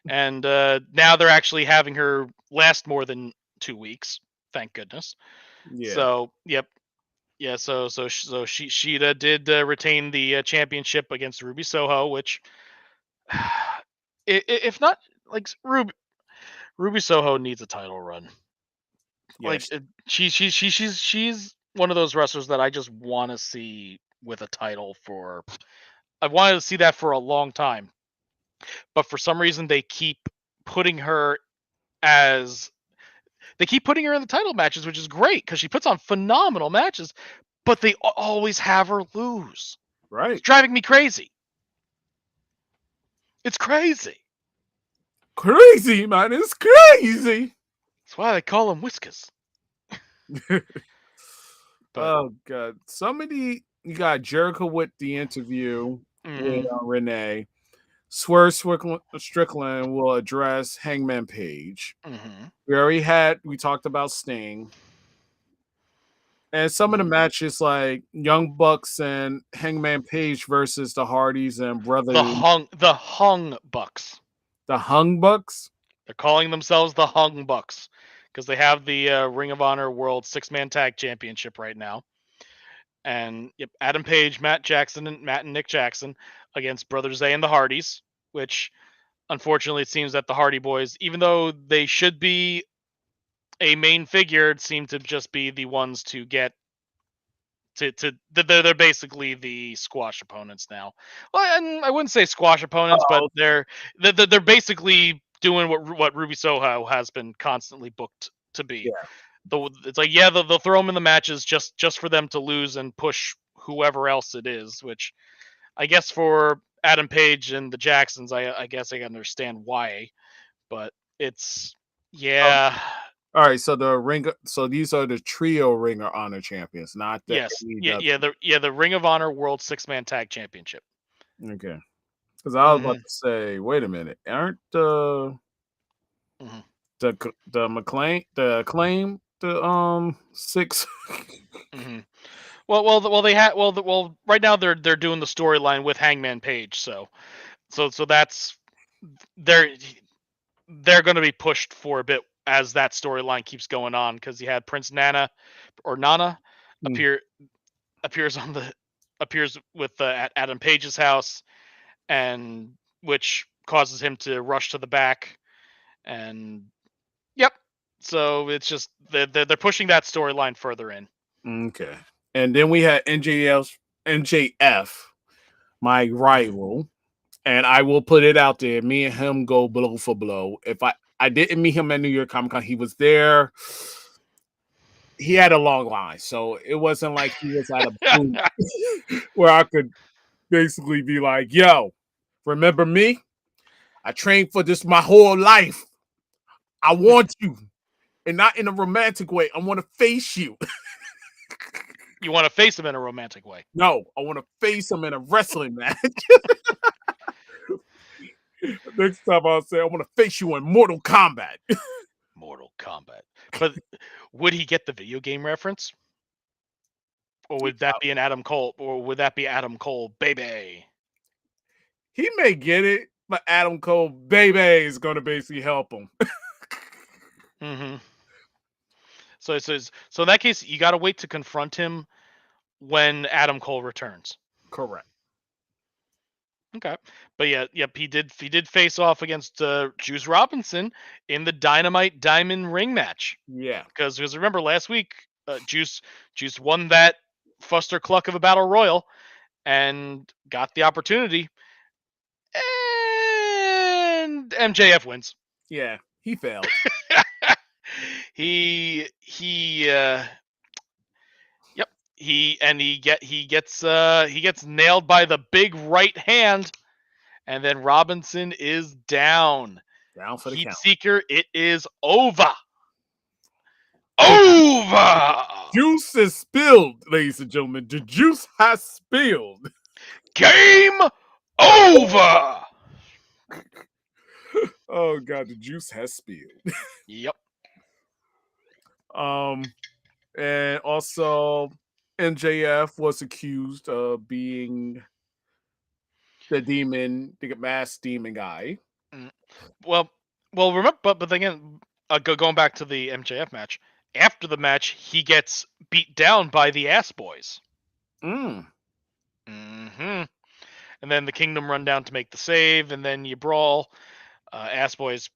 and now they're actually having her last more than 2 weeks. Thank goodness. Yeah. So yep, yeah. Sheeta did retain the championship against Ruby Soho, which if not like Ruby Soho needs a title run. Like Yes. she's one of those wrestlers that I just want to see with a title for. I've wanted to see that for a long time, but for some reason putting her as they keep putting her in the title matches, which is great because she puts on phenomenal matches, but they always have her lose. It's Right. driving me crazy. It's crazy. Crazy, man. It's crazy. That's why they call them whiskers. But Oh god. Somebody you got Jericho with the interview with hmm Renee. Swerve Strickland will address Hangman Page. hmm We talked about Sting. And some of the hmm matches like Young Bucks and Hangman Page versus the Hardys and the hung bucks. the Hung Bucks. They're calling themselves the hung bucks because they have the Ring of Honor World Six-Man Tag Championship right now. And yep, Adam Page, Matt and Nick Jackson against Brother Zay and the Hardys, which unfortunately it seems that the Hardy Boys, even though they should be a main figure, seem to just be the ones to get they're basically the squash opponents now. Well, and I wouldn't say squash opponents, but Oh, they're basically doing what Ruby Soho has been constantly booked to be. yeah. It's like yeah, they'll throw them in the matches just for them to lose and push whoever else it is, which I guess for Adam Page and the Jacksons, I guess I can understand why, but it's Oh, yeah, all right. So these are the trio Ring of Honor champions, not the yes, AEW. the Ring of Honor World Six-Man Tag Championship. Okay. Because I was about Hmm to say, wait a minute, aren't hmm the McLean the claim the six? hmm they had right now they're doing the storyline with Hangman Page, so that's they're they're going to be pushed for a bit as that storyline keeps going on because you had Prince Nana Hmm, appear appears on the appears with at Adam Page's house, and which causes him to rush to the back, and yep. So it's just they're pushing that storyline further in. okay. And then we had MJF, my Mhm. rival, and I will put it out there. Me and him go blow for blow. If I didn't meet him at New York Comic Con, he was there. He had a long line, so it wasn't like he was at a booth where I could basically be like, "Yo, remember me? I trained for this my whole life. I want you, and not in a romantic way. I want to face you." You want to face him in a romantic way. No, I want to face him in a wrestling match. Next time I'll say I want to face you in Mortal Kombat. Mortal Kombat. But would he get the video game reference? Or would that be an Adam Cole? Or would that be Adam Cole, baby? He may get it, but Adam Cole, baby, is going to basically help him. Mm-hmm. So it says, so in that case, you got to wait to confront him when Adam Cole returns. Correct. Okay, but yeah, yep, he did face off against Juice Robinson in the Dynamite Diamond Ring match. Yeah. Because remember last week, Juice won that fuster cluck of a battle royal and got the opportunity, and MJF wins. Yeah. He failed. He yep, he gets nailed by the big right hand, and then Robinson is down. Down for the Heat count. Seeker, it is over. Over. Juice is spilled, ladies and gentlemen. The juice has spilled. Game over. Oh god, the juice has spilled. Yep. And also MJF was accused of being the masked demon guy. Mm. Well, remember, but again, going back to the MJF match. After the match, he gets beat down by the Ass Boys. Mm. Mm-hmm. And then the Kingdom run down to make the save, and then you brawl. Ass Boys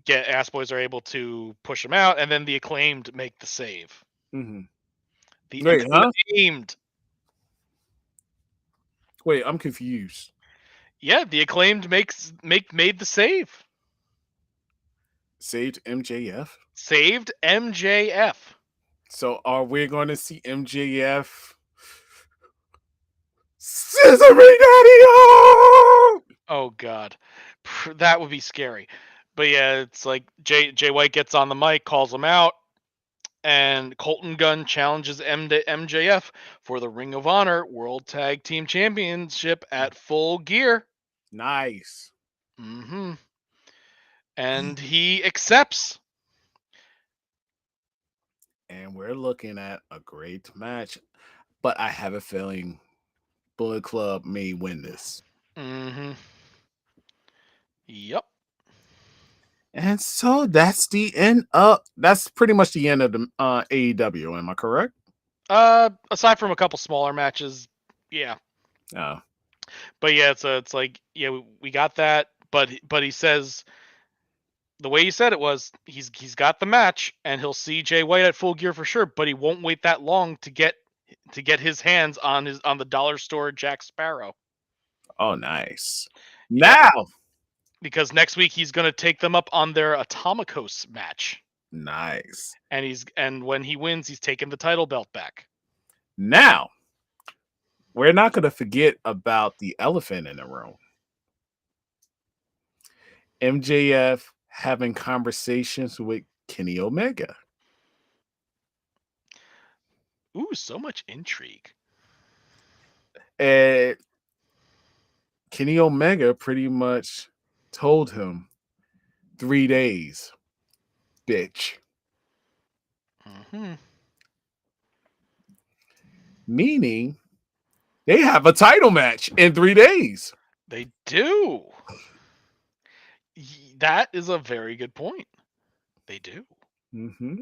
are able to push him out, and then the Acclaimed make the save. Mm-hmm. The Wait, huh? Acclaimed. Wait, I'm confused. Yeah, the Acclaimed made the save. Saved MJF? Saved MJF. So are we going to see MJF scissoring daddy? Oh god. That would be scary. But yeah, it's like Jay White gets on the mic, calls him out, and Colton Gunn challenges MJF for the Ring of Honor World Tag Team Championship at Full Gear. Nice. Mm-hmm. And he accepts. And we're looking at a great match. But I have a feeling Bullet Club may win this. Mm-hmm. Yep. And so that's the end of that's pretty much the end of the AEW, am I correct? Aside from a couple smaller matches, yeah. Oh. But yeah, it's like, yeah, we got that, but he says the way he said it was he's got the match and he'll see Jay White at Full Gear for sure, but he won't wait that long to get his hands on the dollar store Jack Sparrow. Oh, nice. Yep. Now, because next week he's going to take them up on their Atomicos match. Nice. And when he wins, he's taking the title belt back. Now, we're not going to forget about the elephant in the room. MJF having conversations with Kenny Omega. Ooh, so much intrigue. And Kenny Omega pretty much told him 3 days, bitch. Mm-hmm. Meaning they have a title match in 3 days. They do. That is a very good point. They do. Mm-hmm.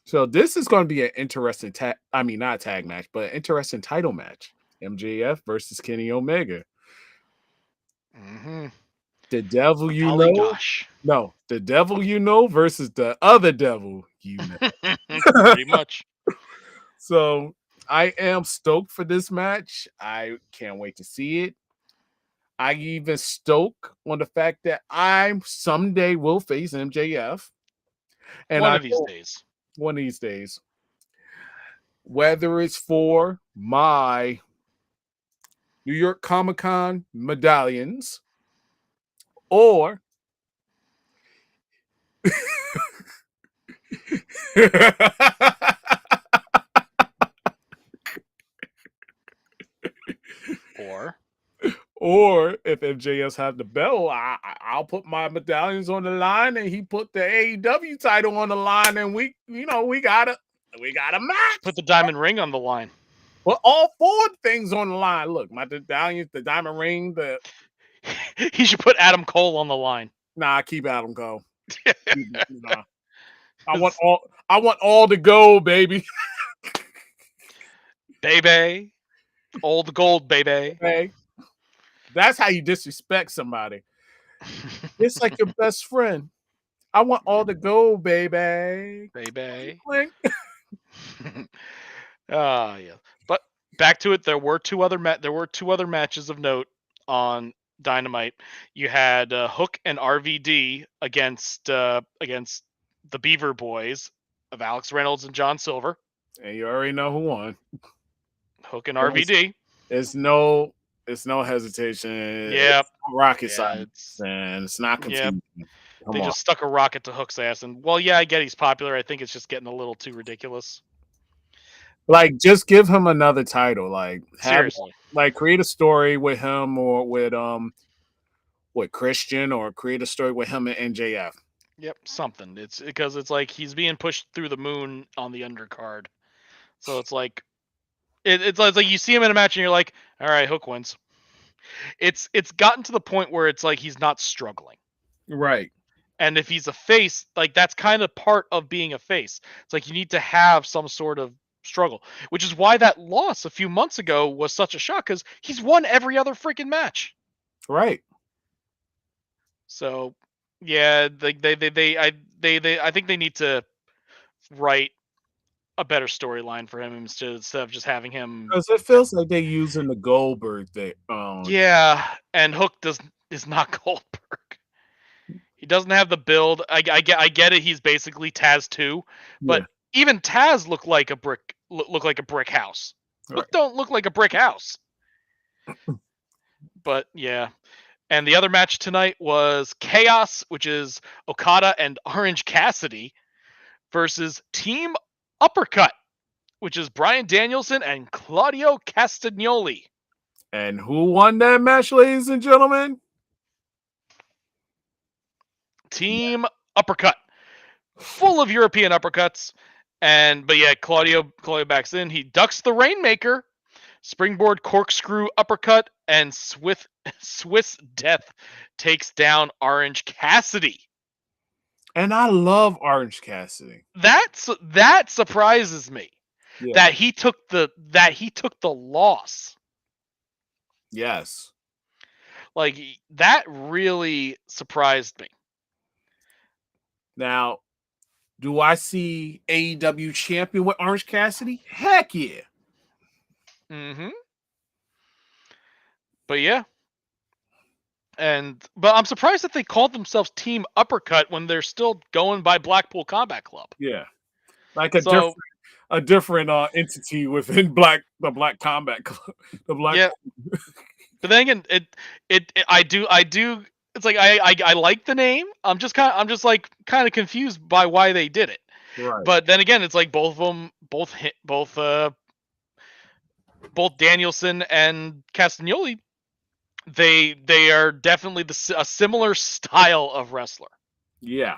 So this is going to be an interesting not tag match, but an interesting title match. MJF versus Kenny Omega. Mm-hmm. The devil you Golly know. Gosh. No, the devil you know versus the other devil you know. Pretty much. So I am stoked for this match. I can't wait to see it. I even stoked on the fact that I someday will face MJF. And One of these days. One of these days. Whether it's for my New York Comic-Con medallions or Or if MJS had the belt, I'll put my medallions on the line, and he put the AEW title on the line, and we got a match. Put the diamond ring on the line. Put all four things on the line. Look, my medallions, the diamond ring, He should put Adam Cole on the line. keep Adam go. Nah. I want all the gold, baby. Baby. Old gold, baby. Okay. That's how you disrespect somebody. It's like your best friend. I want all the gold, baby. Baby. Clink. Yeah. But back to it, there were two other matches of note on Dynamite. You had Hook and RVD against the Beaver Boys of Alex Reynolds and John Silver. And you already know who won. Hook and RVD. It's no hesitation. Yeah. It's rocket science, and it's not confusing. They just stuck a rocket to Hook's ass, and well, yeah, I get he's popular. I think it's just getting a little too ridiculous. Like, just give him another title. Like, Seriously, create a story with him or with Christian, or create a story with him and MJF. Yep, something. It's because it's like he's being pushed through the moon on the undercard, so it's like it's like you see him in a match and you're like, all right, Hook wins. It's gotten to the point where it's like he's not struggling. Right. And if he's a face, like that's kind of part of being a face. It's like you need to have some sort of struggle, which is why that loss a few months ago was such a shock, because he's won every other freaking match. Right. So yeah, I think they need to write a better storyline for him instead of just having him. Because it feels like they're using the Goldberg thing. Yeah, and Hook is not Goldberg. He doesn't have the build. I get it. He's basically Taz too, but even Taz look like a brick house. Right. Hook don't look like a brick house. But yeah, and the other match tonight was Chaos, which is Okada and Orange Cassidy versus Team Uppercut, which is Bryan Danielson and Claudio Castagnoli. And who won that match, ladies and gentlemen? Team Uppercut, full of European uppercuts, but yeah, Claudio backs in. He ducks the Rainmaker, springboard corkscrew uppercut, and Swiss Death takes down Orange Cassidy. And I love Orange Cassidy. That surprises me. Yeah. That he took the loss. Yes. Like, that really surprised me. Now, do I see AEW champion with Orange Cassidy? Heck yeah. Mm-hmm. But yeah. But I'm surprised that they called themselves Team Uppercut when they're still going by Blackpool Combat Club. Yeah. Like a different entity within the Black Combat Club. Yeah. But then again, I do it's like I like the name. I'm just kind of confused by why they did it. Right. But then again, it's like both of them, both Danielson and Castagnoli, they are definitely a similar style of wrestler. Yeah.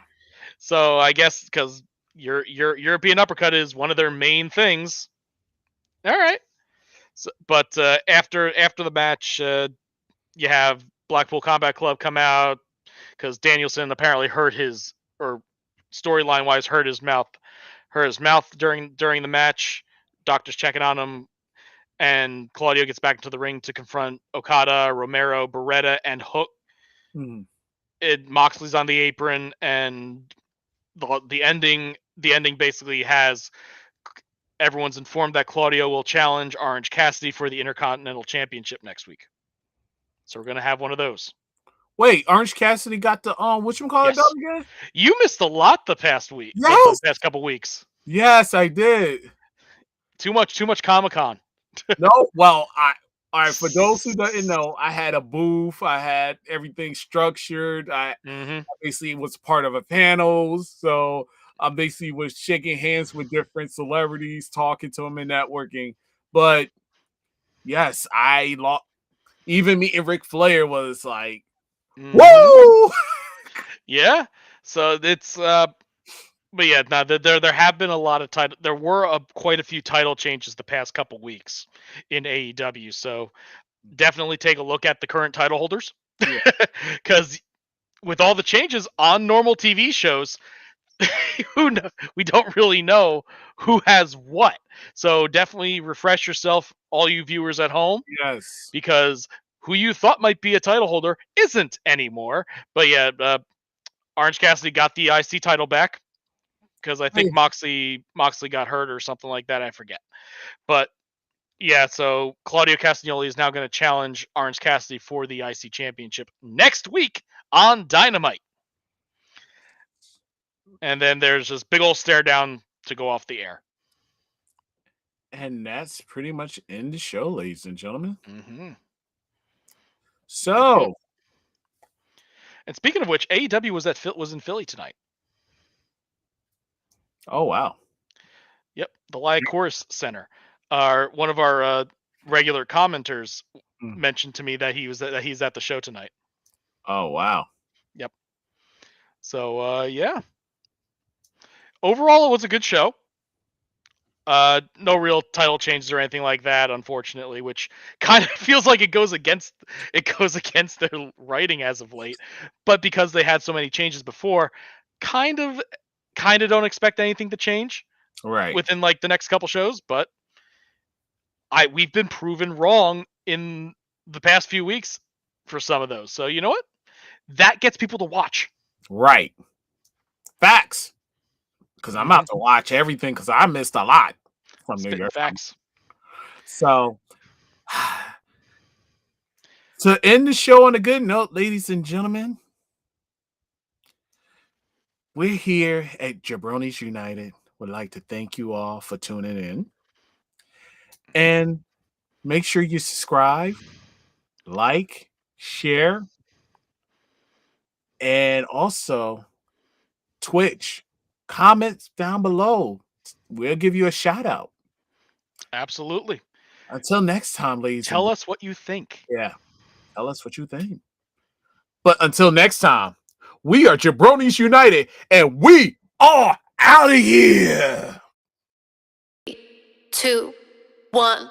So I guess because your European uppercut is one of their main things. All right. So, but after the match, you have Blackpool Combat Club come out because Danielson apparently storyline wise hurt his mouth during the match. Doctor's checking on him, and Claudio gets back into the ring to confront Okada, Romero, Beretta, and Hook. Mm-hmm. Moxley's on the apron, and the ending basically has everyone's informed that Claudio will challenge Orange Cassidy for the Intercontinental Championship next week. So we're gonna have one of those. Wait, Orange Cassidy got the whatchamacallit belt again? You missed a lot the past week. Yes! The past couple weeks. Yes, I did. Too much Comic-Con. No, well, all right, for those who don't know, I had a booth. I had everything structured. I basically was part of a panel, so I basically was shaking hands with different celebrities, talking to them and networking. But yes, Even meeting Ric Flair was like, Hmm. woo! Yeah. So it's but yeah, no, there have been a lot of title. There were quite a few title changes the past couple weeks in AEW. So definitely take a look at the current title holders, Yeah. because with all the changes on normal TV shows, we don't really know who has what. So definitely refresh yourself, all you viewers at home, Yes. because who you thought might be a title holder isn't anymore. But yeah, Orange Cassidy got the IC title back because I think Hey, Moxley got hurt or something like that. I forget. But yeah, so Claudio Castagnoli is now going to challenge Orange Cassidy for the IC championship next week on Dynamite. And then there's this big old stare down to go off the air. and that's pretty much in the show, ladies and gentlemen. Mm-hmm. Yep. So, And speaking of which, AEW was in Philly tonight. oh wow. Yep, the Lycoris Center. One of our regular commenters Mm. mentioned to me that he's at the show tonight. Oh wow. Yep. So yeah, overall it was a good show. No real title changes or anything like that, unfortunately, which kind of feels like it goes against their writing as of late. But because they had so many changes before, kind of don't expect anything to change Right. within like the next couple shows. But we've been proven wrong in the past few weeks for some of those. So you know what? That gets people to watch. Right. Facts. Because I'm Mm-hmm. about to watch everything because I missed a lot from New Spitting York. facts. So, to end the show on a good note, ladies and gentlemen, we're here at Jabronis United. Would like to thank you all for tuning in. And make sure you subscribe, like, share, and also Twitch. Comments down below. We'll give you a shout out. Absolutely. Until next time, ladies and Tell us what you think. yeah, tell us what you think. But until next time, we are Jabronis United, and we are out of here. 2, 1.